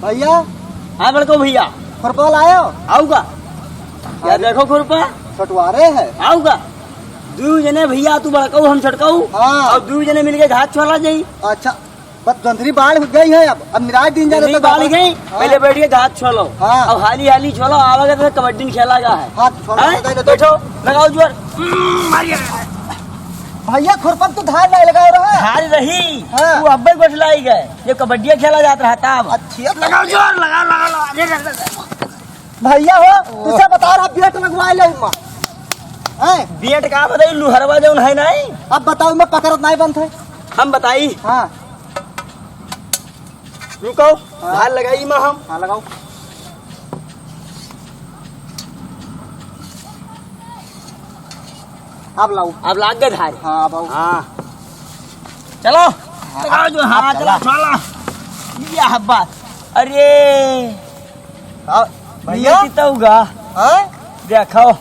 भैया। हाँ बड़को भैया। खुरपा लायो? आऊगा क्या देखो खुरपा छटवारे है। आऊगा दू जने भैया तू बड़काऊ हम छटकाऊ। हाँ। और दू जने मिलके घाट छोड़ा जाई। अच्छा बस गंधरी बाढ़ गई है। अब मिराज दिन जाने बाढ़ गई। हाँ। पहले बैठ के घाट छोलो। हाँ। अब हाली हाली छोलो आवागे तो कबड्डी खेला गया है। हाँ बैठो लगाओ जोर। भैया खुरपन तो धार नहीं लगा रहा है। हार रही। हाँ। तू अब बस लाई गए जब कबड्डी खेला जाता रहा तब। अच्छी लगाओ जोर लगाओ। भैया हो तुझसे बता रहा बेट लगवा ले बेट का बताई लुहरवा जो है नहीं। अब बताओ मैं पकड़त नहीं बंद है। हम बताई। हाँ रुको। हाँ। धार लगाई माँ हम। हाँ लगाओ। अब लाओ। अब लाग गए धार। हाँ अब आओ। हाँ चलो लगाओ जो। हाँ चलो चलो यह बात। अरे भैया कितना हाँ देखो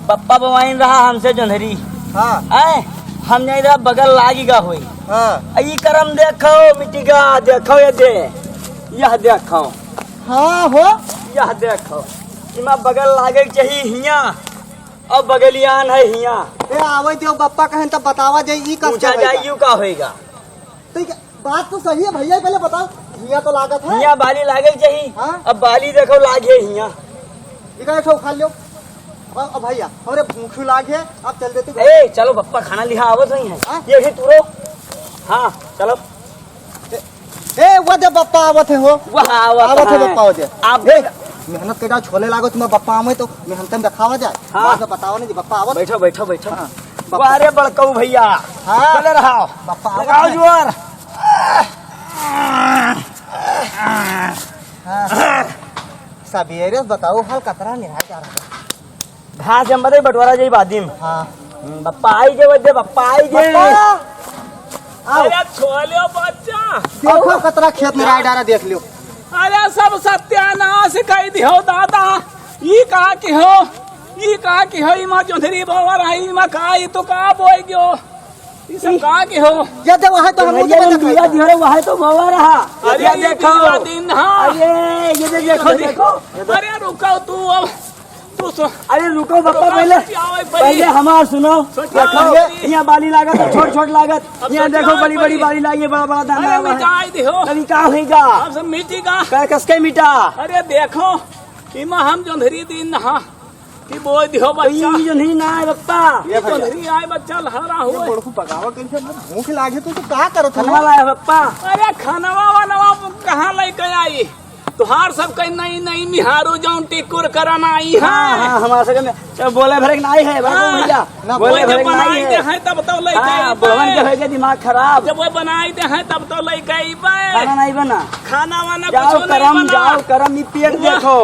बप्पा बवाइन रहा हमसे जोंधरी। हाँ आए हम नहीं रहा बगल लागेगा हुई। हाँ ये करम देखो मिट्टी का देखो ये दे यह देखो। हाँ हो यह देखो इमा बगल लागे चाहिए हिया और बगलियान है हिया। ए आवे तो बप्पा कहें तब बतावा जाए ई कस पूछा जाए यू का होएगा। ठीक है बात तो सही है भैया पहले बताओ हिया तो लागत है। हिया बाली लागे चाहिए। हाँ? अब बाली देखो लागे हिया। इका ठो खा लियो। अब भैया हमरे भूख लागे अब चल देते। ए चलो बप्पा खाना लिहा आवत नहीं है। हाँ? ये भी तुरो। हाँ चलो ए वो दे बप्पा आवत है हो। वह आवत है बप्पा आवत है। आप मेहनत के छोले लागो तुम्हें बप्पा आवे तो मेहनत में दिखावा जाए। हाँ। बाद में बताओ नहीं बप्पा आवत। बैठो बैठो बैठो। हाँ। अरे बड़कऊ भैया। हाँ। चले रहो बप्पा आवत लगाओ है। जोर। सवेरे बताओ हाल कतरा निहार जा रहा। घास जम बदे बटवारा जाई बादिम। हाँ बप्पा आई जे वदे बप्पा आई जे। आओ अरे छोले बच्चा। देखो कतरा खेत में राय डारा देख लियो। अरे सब सत्यानाश कह दियो दादा। ई कहा की हो ई कहा की हो इमा जोधरी बोवर आई इमा का ई तो का बोई गयो ई सब कहा की हो। ये दे वहां तो हम भैया ने दिया दिहरे वहां तो बवा रहा। अरे ये ये देखो दिया दिन हाँ। अरे ये देखो देखो। अरे रुको तू अब तू सो। अरे रुको बप्पा पहले हमार सुनो। देखो यहाँ बाली लागत और छोट छोट लागत। यहाँ देखो बड़ी बड़ी बाली लागी बड़ा बड़ा दाना अरे मिटाई दियो। कभी का होगा अब सब मिट्टी का। कसके मिटा। अरे देखो इमा हम जोधरी दिन हाँ की बोई दियो बच्चा। जो नहीं ना है बप्पा ये भैया जोधरी आए बच्चा लहरा हुए। बड़कू पकावा कैसे भूख लागे तो का करो खाना लाया बप्पा। अरे खानवा वानवा कहाँ लेके आई तुहार सब कहीं नई नई निहारू जाऊं टिकुर कराना आई है। हाँ हाँ हमारे सके बोले भरे नाई है भैया। बोले भरे नाई बनाई दे है। हैं तब तो लेके हाँ आई बोलवन के होगे दिमाग खराब। जब वो बनाई दे हैं तब तो लेके आई खाना नहीं बना। खाना वाना जाओ कुछ नहीं करम बना। जाओ करम ये पेट देखो।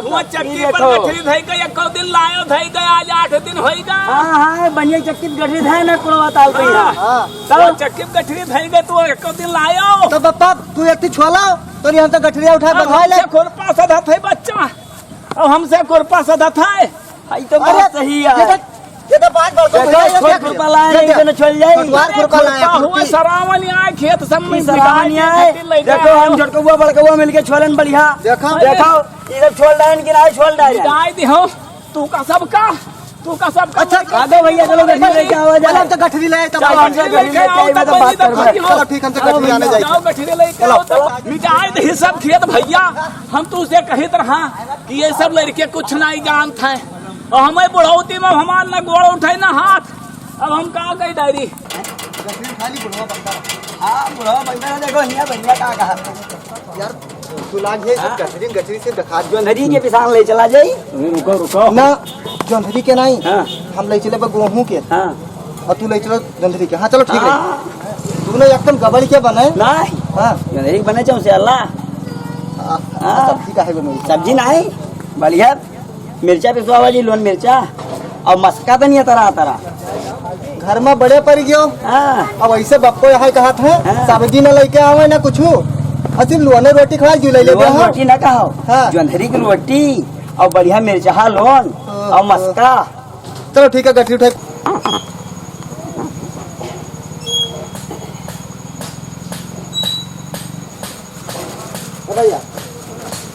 वो चक्की ये पर देखो। गठरी धई गई एको दिन लायो धई गई आज 8 दिन होईगा। हाँ हाँ बनिया चक्की गठरी है ना कुड़वा ताल पे हाँ वो चक्की पर गठरी धई गई तू एको दिन लायो। तो बप्पा तू एक छोला तो नहीं हम तो गठरिया उठा बधाई ले। खुरपा सदा थे बच्चा और हमसे खुरपा सदा था। ये तो बात सही है। ये तो बात बोल देखो छोट खुरपा लाए नहीं तो छोड़ जाए। बार खुरपा लाया हुआ सरावनी आए खेत सब में सराहनीय है। देखो हम छोटकुआ बड़कुआ मिलके छोलन बढ़िया। देखो देखो इधर छोड़ डाइन कि नहीं छोड़ डाइन। गाय दी हो तू का सबका अच्छा आगे भैया चलो गठरी लेके आओ चलो जा। हम तो गठरी ले तब चलो हमसे गठरी लेके आई मैं तो बात कर। चलो ठीक हम तो गठरी आने जाए। जाओ गठरी लेके आओ तो मिटाई दे सब खेत भैया। हम तुझसे कहित रहा कि ये सब लड़के कुछ नहीं जानत हैं और हमें बुढ़ौती में हमार न गोड़ उठाई ना हाथ। अब हम का गई डायरी हाँ बुढ़वा बंदा देखो हिया बनिया का कहा यार तू लागे गठरी गठरी से दिखा जो नदी के पिसान ले चला जाई। रुको रुको ना जोंधरी के नहीं। हाँ हम ले चले गेहूं के हाँ और तू ले चलो जोंधरी के। हाँ चलो ठीक है तूने एकदम गबड़ के बनाए। नहीं हाँ नदी बने चाहूँ से अल्लाह सब्जी का है बनो सब्जी नहीं बढ़िया मिर्चा पिसवा जी लोन मिर्चा और मस्का तो नहीं है तरह तरह। घर में बड़े पड़ गयो। हाँ अब ऐसे बप्पो यहाँ कहा था हाँ। सब्जी न लेके आवे ना कुछ सिर्फ लोने रोटी खा जो ले ले लोन रोटी ना कहो। हाँ। जोंधरी की रोटी और बढ़िया मिर्चा लोन और मस्का। चलो ठीक है गठरी उठा भैया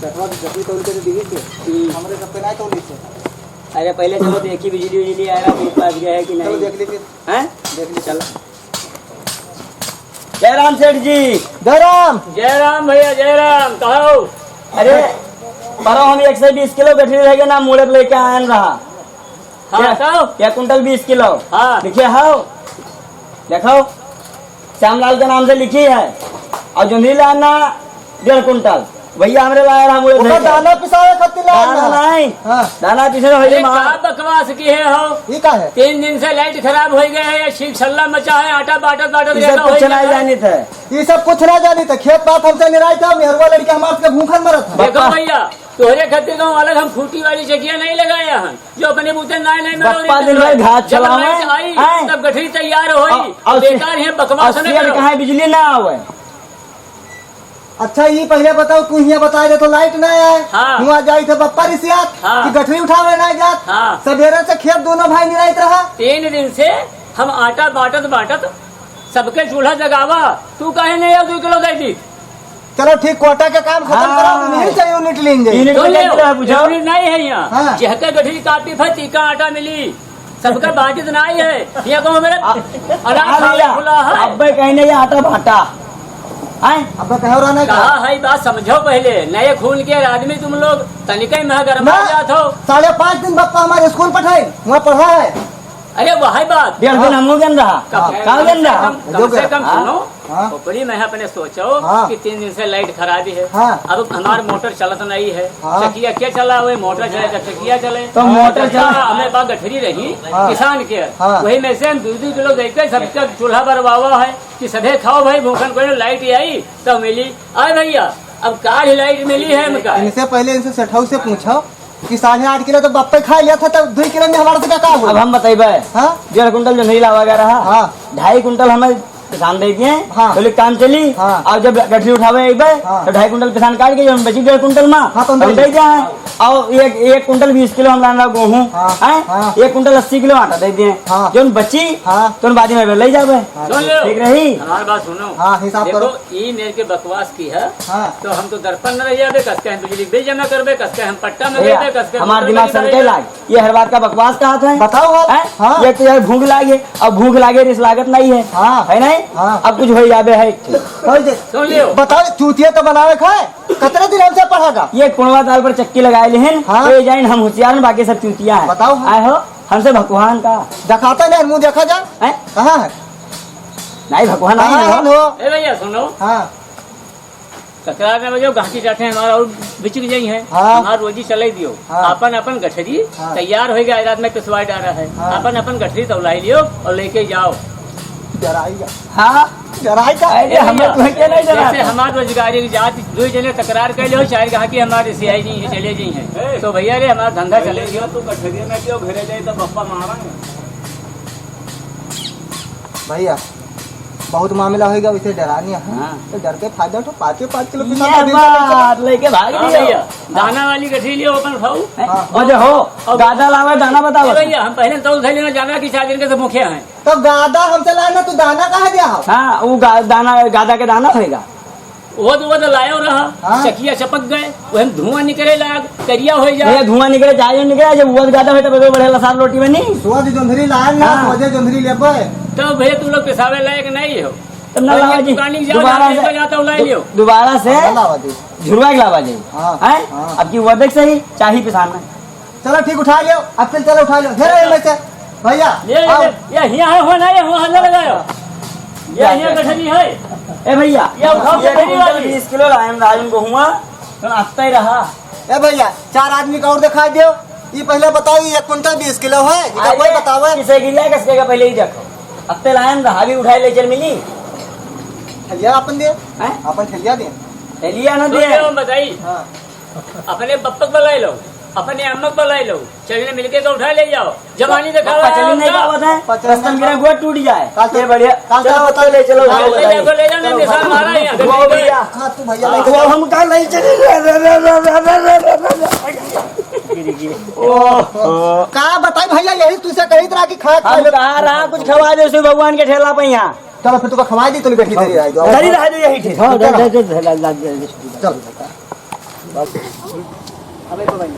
चटवा जबी तौल के दी थी हमरे सब पे नहीं तौली से। अरे पहले चलो देखी बिजली आएगा मेरे पास गया है कि चलो नहीं। देख लीजिए, हैं? देख लीजिए। चलो। जयराम सेठ जी। जयराम। जयराम भैया जयराम कहो। अरे परो हम 120 किलो बैटरी रहेगा ना मुड़े लेके आयन रहा। हाँ कहो। क्या कुंटल 20 किलो। हाँ लिखे हो देखो श्यामलाल के नाम से लिखी है और जो नीला आना 1.5 कुंटल भैया हमरे लाया रहा मुड़े ओका दाना पिसावे खातिर दाना लाना। नहीं हां दाना पीछे अरे भैया क्या बकवास की है हो। ये का है? 3 दिन से लाइट खराब हो गए है, शीख सल्ला मचा है, आटा बाटत बाटत इसे रहना कुछ हो नहीं गया है। जानी थे। ये सब कुछ ना जानी तो खेत बात हमसे निराई था मेहरवा लड़के हमारे से भूखन मरत था। देखो भैया तोहरे खातिर गाँव अलग हम फूटी वाली चकिया नहीं लगाया हम जो अपने बूते नहीं बप्पा दिन भर घास जब चलावे, लाइट आई हैं? तब गठरी तैयार होई बेकार है बकवास न करो। कहा बिजली ना आवे। अच्छा ये पहले बताओ तू यहाँ बता दे तो लाइट ना आए। हाँ। हुआ जाई थे बप्पा रिसियात हाँ। कि गठरी उठावे ना जात। हाँ। सवेरे से खेत दोनों भाई निराइत रहा। 3 दिन से हम आटा बाटत बाटत सबके चूल्हा जगावा तू कहे नहीं अब 2 किलो दे दी। चलो ठीक कोटा के काम खत्म हाँ। करो नहीं चाहिए यूनिट लेंगे। यूनिट तो में ले कितना है पूछो। जरूरी नहीं है यहाँ हाँ। जहके गठरी काटी फै तीका आटा मिली सबका बाटित नहीं है यहाँ को मेरे अनाज भैया खुला है। अब कहने ये आटा भाटा हैं? अब कहो रहा नहीं कहा है बात समझो पहले नए खून के आदमी तुम लोग तनिके में गरमा जात हो। 5.5 दिन बप्पा हमारे स्कूल पठाए वहाँ पढ़ा है। अरे वही बात 1.5 दिन हमको गन रहा कहाँ गन रहा। कम से कम सुनो हाँ। ऊपरी में अपने सोचो हाँ। कि 3 दिन से लाइट खराबी है। हाँ। अब हमार मोटर चलत नहीं है हाँ। चकिया क्या चला हुआ मोटर चले जब चकिया चले तो मोटर जब चला- हमें बात गठरी रही हाँ। किसान के हाँ। वही में से हम 2-2 किलो देकर सबका चूल्हा बरवावा है कि सभे खाओ भाई भूखन को लाइट आई तो मिली। अरे भैया अब काल लाइट मिली है हमका इनसे पहले इनसे सेठऊ से पूछो कि 8.5 किलो तो बप्पे खा लिया था तब 2 किलो में हमारा से क्या अब हुआ। हम बताइबे हाँ 1.5 कुंटल जो नहीं लावा गया रहा हाँ 2.5 कुंटल हमें किसान दे दिए हाँ। बोले काम चली हाँ। और जब गठरी उठावे एक बार हाँ। तो 2.5 कुंटल किसान काट के जो हम बची 1.5 कुंटल में हाँ, तो हम दे दे दिया है और एक कुंटल 20 किलो हम लाना गेहूँ हाँ। हैं? हाँ। 1 कुंटल 80 किलो आटा दे दिए हाँ। जो बची हाँ। तो बाद में ले जावे सुन लो ठीक रही। हमारी बात सुनो हाँ हिसाब देखो करो। ये मेरे के बकवास की है हाँ तो हम तो दर्पण न रह जावे कस के हम बिजली बिल जमा करबे कस के हम पट्टा में भैया, देबे कस के हमारा दिमाग सनके लाग ये हर बात का बकवास कहा था बताओ आप। हैं? हाँ ये तो यार भूख लागे अब भूख लागे इस लागत नहीं है हाँ। है नहीं हाँ। अब कुछ हो जावे है कोई दे सुन लियो बताओ चूतिया तो बनावे खाए कितने दिन हमसे पढ़ागा। ये कुणवा ताल पर चक्की लगाए लेहन हाँ। तो ये जाइन हम होशियार हैं, बाकी सब चूतिया हैं। बताओ। आए हो हमसे भगवान का दिखाता नहीं मुंह देखा जा हैं? कहाँ है नहीं भगवान नहीं कहाँ है है हो। हो। ए भैया सुनो हाँ तकरार में बजो गांठी जाते हैं हमारा और बिचक जाई है हाँ। हमारा रोजी चले दियो हाँ। अपन अपन गठरी हाँ। तैयार हो गया रात में पिसवा डाला है हाँ। अपन अपन गठरी तौलाई लियो और लेके जाओ। डराएगा हाँ डराएगा। अरे हमें तुम्हें क्या नहीं जैसे डरा हमारे रोजगारी की जात 2 जने तकरार कर लो शायद कहा कि हमारे सियाई जी हैं चले जी हैं तो भैया रे हमारा धंधा चले गया तो गठरी में क्यों घरे जाए तो बप्पा मारेंगे। भैया बहुत मामला होगा वैसे डरानी है हाँ। तो डर के फायदा तो 5 किलो ये बात लेके भाग हाँ दियो भैया दाना वाली गठरी लियो अपन खाओ। हैं? हाँ। वो जो हो गादा लावा दाना बताओ ए भैया हम पहले तो उधर लेना जाना कि 4 दिन के सब मुखिया हैं। तो गादा हमसे लाना तू दाना कहाँ दिया हो। हाँ वो दाना गादा के दाना होएगा वो तो लायो रहा हाँ। चकिया चपक गए वह धुआं निकले लाग करिया हो ये जाए धुआं निकले चाय निकले जब वो गादा होता तो बढ़े लसार रोटी में नहीं सुअद जोंधरी लाए ना हाँ। सुअदे जोंधरी लेबे। तो भैया तुम लोग पिसावे लायक नहीं हो तब ना लावा जी दुकानी जाओ दोबारा जहाँ जाता हूँ लाई लियो। दोबारा से लावा दे। झुरवा के लावा जी हाँ। हैं? हाँ। अब की वो देख सही चाही पिसान में चलो ठीक उठा लियो अब चलो उठा लियो घेरे में से भैया ये आओ। यहाँ है हो ना ये वहाँ हल्ला लगायो ये यहाँ गठरी है ए भैया ये उठाओ ये गठरी वाली। 20 किलो लाए राजन को हुआ तो आता ही रहा ए भैया 4 आदमी का और दिखा दियो। ये पहले बताओ ये 1 कुंटल 20 किलो है ये कोई बतावे। किसे गिरिया किसके का पहले ही देखो हफ्ते लाए रहा भी उठाई ले चल मिली ठलिया अपन दे हैं? अपन ठलिया दे। लिया ना सुन दिए लो बताई हाँ अपने बप्पक बुलाई लो अपने अम्मक बुलाई लो चलने मिलके तो उठा ले जाओ जवानी दिखा पप्पा चली नहीं का होता है पचास रस्तम गिरा गोड़ टूट जाए काल ये बढ़िया काल चलो बता ले चलो हाँ, ले ले जाओ ले जाओ निशान मारा है यहाँ वो गठरी भैया पे। हाँ तू भैया नहीं वो हम कल नहीं चले ओह का बताई भैया यही तुझसे कही तरह की खा खा हम ले। कहा रहा कुछ खवा दे उसे भगवान के ठेला पे यहाँ चलो फिर तुका खवाई दी तो बैठी दे आई डरी रहा जो यही ठीक चल अबे तो भाई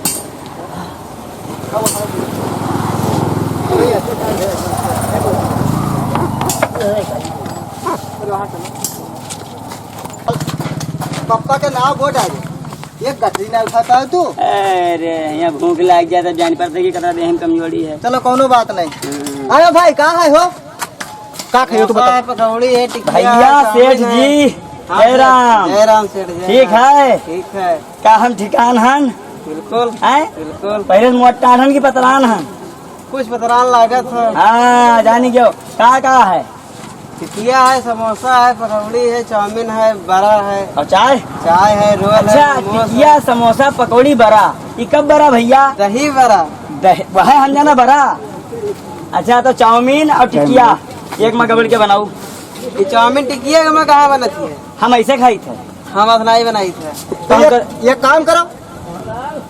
पप्पा के नाव बोट आ गए एक गठरी ना उठा पाए तू। अरे यहाँ भूख लग गया था, जान पड़ता कि कतरा देह में कमजोरी है। चलो कोनो बात नहीं। आयो भाई कहाँ है हो का खाइयो तो बता। पकौड़ी है टिकिया भैया सेठ जी जय राम। जय राम सेठ जी। ठीक है ठीक है का हम ठिकान हन बिल्कुल हैं? बिल्कुल। पहले मोटा हन की पतरान हन। कुछ पतरान लागत है। हाँ जानी क्यों का है टिकिया है समोसा है पकौड़ी है चाउमीन है बड़ा है और चाय। चाय है रोल अच्छा है मोमोज टिकिया समोसा पकौड़ी बड़ा, ये कब बड़ा भैया? है, दही बड़ा। वह हम जाना बड़ा। अच्छा तो चाउमीन और टिकिया एक मगबड़ के बनाऊ। ये चाउमीन टिकिया में कहाँ बनती है? हम ऐसे खाई थे। हम अपना ही बनाई थे। तो ये काम करो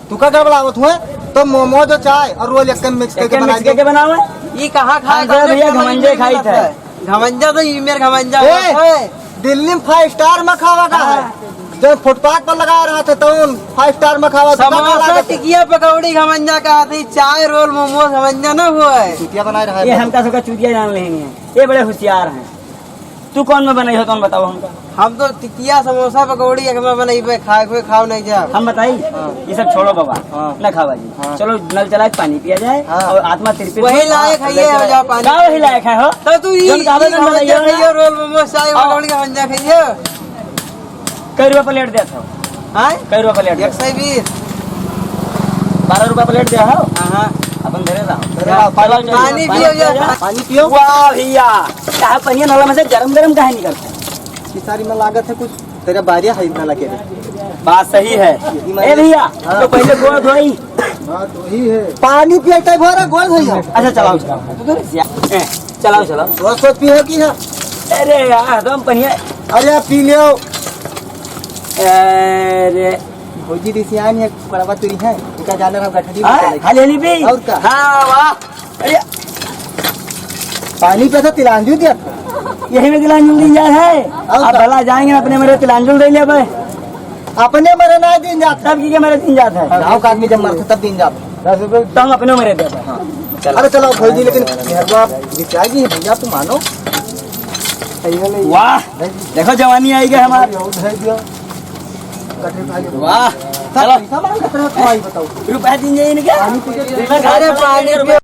तू का गड़बड़ावत हुए तो मोमोज और चाय और रोल एक मिक्स करके बना मिक्स करके बनाओ। ये कहाँ खाए? हाँ, भैया घमंजे खाई थे। घमंजा तो ये मेरे घमंजा ए, है। दिल्ली में 5 स्टार में खावा का है जब फुटपाथ पर लगा रहा था तो 5 स्टार में खावा तो समोसा टिकिया पकौड़ी घमंजा कहा थी, चाय रोल मोमोज घमंजा न हुआ है। चुटिया बना रहा ये है। हमका सबका चुटिया जान नहीं है, ये बड़े होशियार हैं। तू कौन में बनाई हो तो बताओ हमका। हम तो टिकिया समोसा पकौड़ी एक में बनाई पे खाए कोई खाओ नहीं जा। हम बताई ये सब छोड़ो बाबा हाँ। न खावा जी। हाँ। चलो नल चला के पानी पिया जाए हाँ। और आत्मा तृप्त वही हो। लायक है ये हो जाओ पानी। का वही लायक है हो तो तू ये जब काबे में घमंजा बनाइयो ना। खाइयो रोल मोमोज चाय पकौड़ी घमंजा खाइयो। कई रुपया प्लेट देता हो? हाँ कई रुपया प्लेट? 120। 12 रुपया प्लेट दे हो हाँ अपन धरे पानी पियो जा। पानी पियो। वाह भैया क्या पनिया नला में से गरम गरम काहे निकलता है? सारी में लागत है कुछ तेरे बारिया है इतना लगे। बात सही है। ए भैया हाँ। तो पहले गोड़ धोई। बात वही है। पानी पिए भरा गोल भैया। अच्छा चलाओ चलाओ चलाओ। रोज सोच पिए की है। अरे यार तुम पनिया। अरे पी लियो। अरे भौजी दिसियान है कड़वा तुरी है इनका जाने हम गठरी में हाँ, चले। खा लेनी भी और क्या? हाँ वाह। अरे पानी पे तो तिलांजू दिया यही में तिलांजल दी जाए है। और अब क्या? भला जाएंगे अपने मेरे तिलांजल दे लिया भाई अपने मरे ना दिन जाता तब की मेरे दिन जाता है। गाँव का आदमी जब मरता तब दिन जाता। तो हम अपने मेरे देते हैं। अरे चलो भौजी लेकिन मेहरबा दिखाएगी है भैया तुम मानो। वाह देखो जवानी आई गई हमारी। वाह चलो पैसा मांग बताओ रुपया दिन जाइए क्या? पानी पी के अरे पानी पियो।